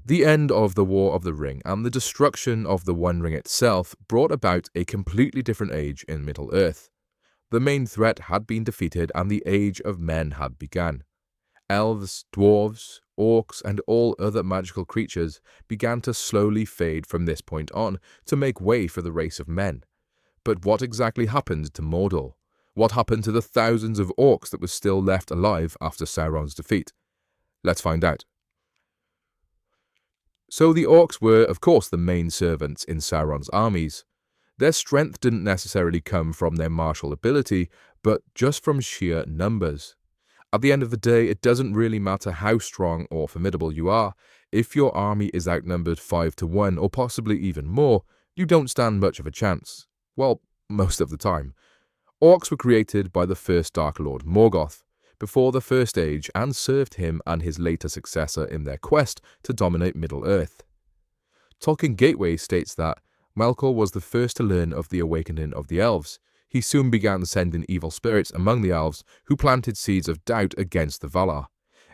The end of the War of the Ring and the destruction of the One Ring itself brought about a completely different age in Middle-earth. The main threat had been defeated and the Age of Men had begun. Elves, dwarves, orcs, and all other magical creatures began to slowly fade from this point on to make way for the race of men. But what exactly happened to Mordor? What happened to the thousands of orcs that were still left alive after Sauron's defeat? Let's find out. So the orcs were, of course, the main servants in Sauron's armies. Their strength didn't necessarily come from their martial ability, but just from sheer numbers. At the end of the day, it doesn't really matter how strong or formidable you are. If your army is outnumbered 5-1 or possibly even more, you don't stand much of a chance. Well, most of the time. Orcs were created by the first Dark Lord Morgoth, before the First Age, and served him and his later successor in their quest to dominate Middle-earth. Tolkien Gateway states that Melkor was the first to learn of the awakening of the elves. He soon began sending evil spirits among the elves who planted seeds of doubt against the Valar.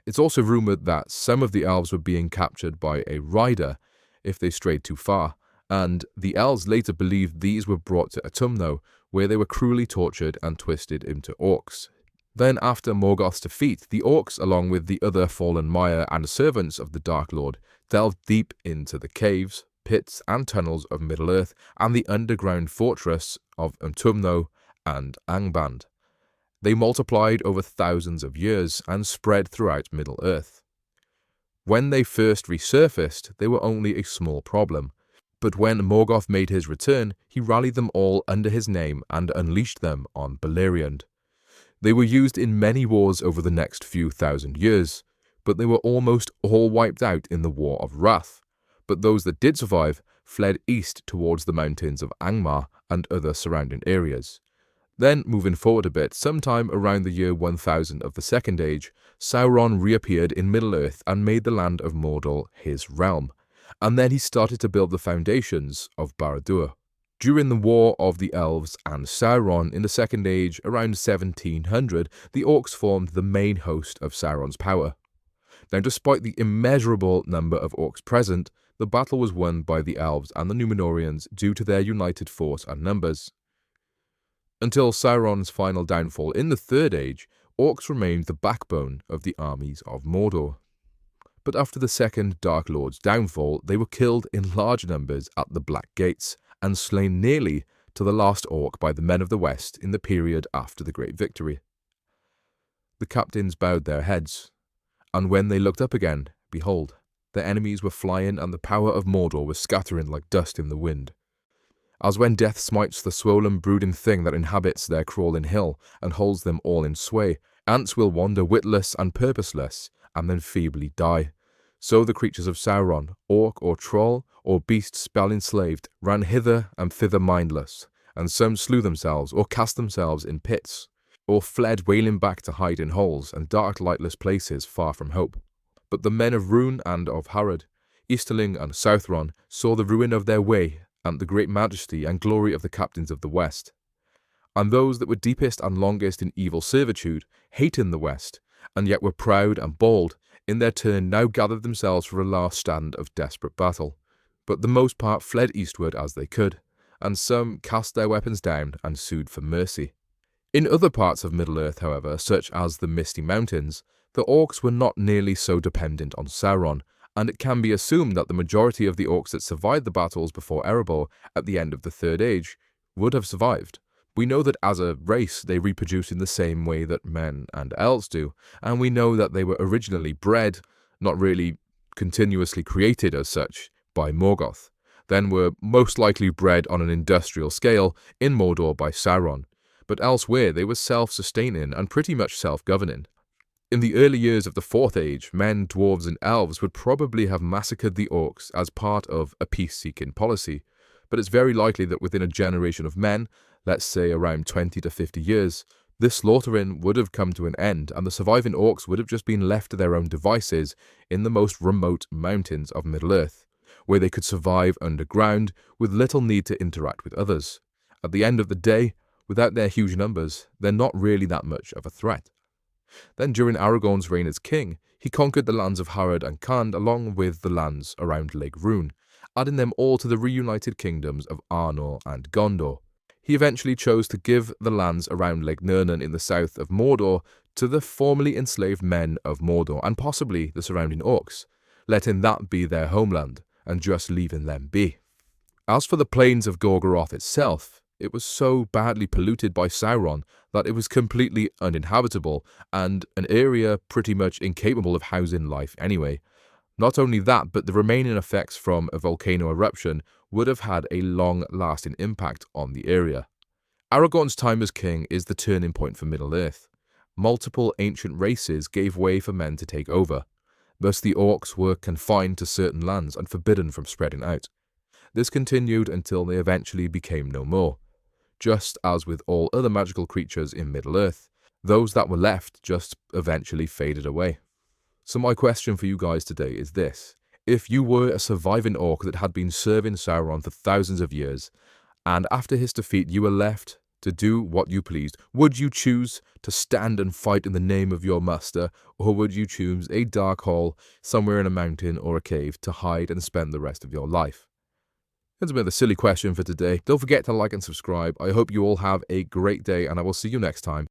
It's also rumoured that some of the elves were being captured by a rider if they strayed too far, and the elves later believed these were brought to Autumno, where they were cruelly tortured and twisted into orcs. Then, after Morgoth's defeat, the orcs, along with the other fallen Maiar and servants of the Dark Lord, delved deep into the caves, pits, and tunnels of Middle-earth and the underground fortress of Autumno and Angband. They multiplied over thousands of years and spread throughout Middle-earth. When they first resurfaced, they were only a small problem, but when Morgoth made his return, he rallied them all under his name and unleashed them on Beleriand. They were used in many wars over the next few thousand years, but they were almost all wiped out in the War of Wrath. But those that did survive fled east towards the mountains of Angmar and other surrounding areas. Then, moving forward a bit, sometime around the year 1000 of the Second Age, Sauron reappeared in Middle-earth and made the land of Mordor his realm, and then he started to build the foundations of Barad-dûr. During the War of the Elves and Sauron in the Second Age, around 1700, the Orcs formed the main host of Sauron's power. Now, despite the immeasurable number of Orcs present, the battle was won by the Elves and the Númenóreans due to their united force and numbers. Until Sauron's final downfall in the Third Age, Orcs remained the backbone of the armies of Mordor. But after the Second Dark Lord's downfall, they were killed in large numbers at the Black Gates, and slain nearly to the last orc by the men of the West in the period after the Great Victory. The captains bowed their heads, and when they looked up again, behold, their enemies were flying and the power of Mordor was scattering like dust in the wind. As when death smites the swollen brooding thing that inhabits their crawling hill and holds them all in sway, ants will wander witless and purposeless, and then feebly die. So the creatures of Sauron, orc or troll, or beast spell-enslaved, ran hither and thither mindless, and some slew themselves or cast themselves in pits, or fled wailing back to hide in holes and dark lightless places far from hope. But the men of Rhûn and of Harad, Easterling and Southron, saw the ruin of their way and the great majesty and glory of the captains of the West. And those that were deepest and longest in evil servitude, hating the West, and yet were proud and bold, in their turn now gathered themselves for a last stand of desperate battle. But the most part fled eastward as they could, and some cast their weapons down and sued for mercy. In other parts of Middle-earth, however, such as the Misty Mountains, the Orcs were not nearly so dependent on Sauron, and it can be assumed that the majority of the Orcs that survived the battles before Erebor at the end of the Third Age would have survived. We know that as a race they reproduce in the same way that men and elves do, and we know that they were originally bred, not really continuously created as such, by Morgoth, then were most likely bred on an industrial scale in Mordor by Sauron, but elsewhere they were self-sustaining and pretty much self-governing. In the early years of the Fourth Age, men, dwarves and elves would probably have massacred the Orcs as part of a peace-seeking policy, but it's very likely that within a generation of men, let's say around 20 to 50 years, this slaughtering would have come to an end and the surviving Orcs would have just been left to their own devices in the most remote mountains of Middle-earth, where they could survive underground with little need to interact with others. At the end of the day, without their huge numbers, they're not really that much of a threat. Then during Aragorn's reign as king, He conquered the lands of Harad and Khand along with the lands around Lake Rune, adding them all to the reunited kingdoms of Arnor and Gondor. He eventually chose to give the lands around Lake Nirnan in the south of Mordor to the formerly enslaved men of Mordor and possibly the surrounding Orcs, letting that be their homeland and just leaving them be. As for the plains of Gorgoroth itself, it was so badly polluted by Sauron that it was completely uninhabitable and an area pretty much incapable of housing life anyway. Not only that, but the remaining effects from a volcano eruption would have had a long-lasting impact on the area. Aragorn's time as king is the turning point for Middle-earth. Multiple ancient races gave way for men to take over. Thus the Orcs were confined to certain lands and forbidden from spreading out. This continued until they eventually became no more. Just as with all other magical creatures in Middle-earth, those that were left just eventually faded away. So my question for you guys today is this. If you were a surviving orc that had been serving Sauron for thousands of years, and after his defeat you were left to do what you pleased, would you choose to stand and fight in the name of your master, or would you choose a dark hole somewhere in a mountain or a cave to hide and spend the rest of your life? It's a bit of a silly question for today. Don't forget to like and subscribe. I hope you all have a great day, and I will see you next time.